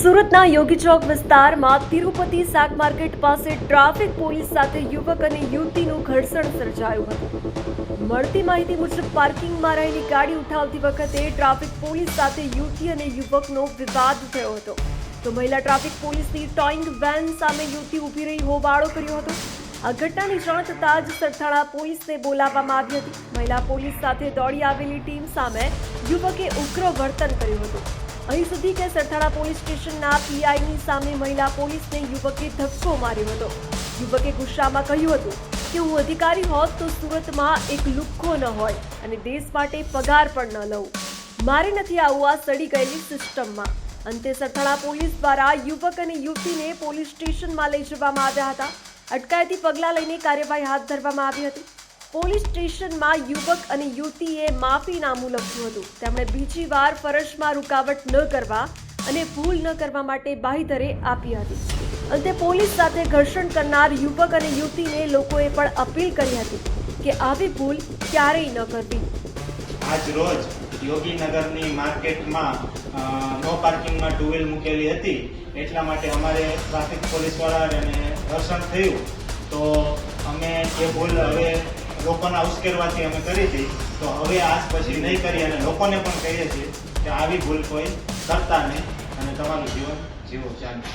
સુરતના યોગી ચોક વિસ્તારમાં તિરુપતિ શાક માર્કેટ પાસે ટ્રાફિક પોલીસ સાથે યુવક અને યુવતીનું ઘર્ષણ સર્જાયું હતું। મળતી માહિતી મુજબ પાર્કિંગમાં રહેલી ગાડી ઉઠાવતી વખતે ટ્રાફિક પોલીસ સાથે યુવતી અને યુવકનો વિવાદ થયો હતો। તો મહિલા ટ્રાફિક પોલીસની ટોઈંગ વેન સામે યુવતી ઊભી રહી હોબાળો કર્યો હતો। આ ઘટનાની જાણ થતાં જ સરથાણા પોલીસને બોલાવવામાં આવી હતી। મહિલા પોલીસ સાથે દોડી આવેલી ટીમ સામે યુવકે ઉગ્ર વર્તન કર્યું હતું। અહીં સુધી કે સરથાણા પોલીસ સ્ટેશનના પીઆઈની સામે મહિલા પોલીસને યુવકે ધક્કો માર્યો હતો। યુવકે ગુસ્સામાં કહ્યું હતું કે હું અધિકારી હોત તો સુરતમાં એક લુખ્ખો ન હોય અને દેશ માટે પગાર પણ ન લઉં। મારે નથી આવું આ સડી ગયેલી સિસ્ટમમાં। અંતે સરથાણા પોલીસ દ્વારા યુવક અને યુવતીને પોલીસ સ્ટેશનમાં લઈ જવામાં આવ્યા હતા। અટકાયતી પગલાં લઈને કાર્યવાહી હાથ ધરવામાં આવી હતી। પોલીસ સ્ટેશનમાં યુવક અને યુવતીએ માફીનામું લખ્યું હતું। તેમણે બીજી વાર ફરજમાં રૂકાવટ ન કરવા અને ભૂલ ન કરવા માટે બાંહેધરી આપી હતી। અંતે પોલીસ સાથે ઘર્ષણ કરનાર યુવક અને યુવતીને લોકોએ પણ અપીલ કરી હતી કે આવી ભૂલ ક્યારેય ન કરવી। આજ રોજ યોગીનગરની માર્કેટમાં નો પાર્કિંગમાં ટુ વ્હીલ મૂકેલી હતી, એટલા માટે અમારે ટ્રાફિક પોલીસવાળા અને ઘર્ષણ થયું તો અમે એ ભૂલ હવે લોકોના ઉશ્કેરવાથી અમે કરી હતી, તો હવે આજ પછી નહીં કરી અને લોકોને પણ કહીએ છીએ કે આવી ભૂલ કોઈ કરતા નહીં અને તમારું જીવન જીવો ચાલે।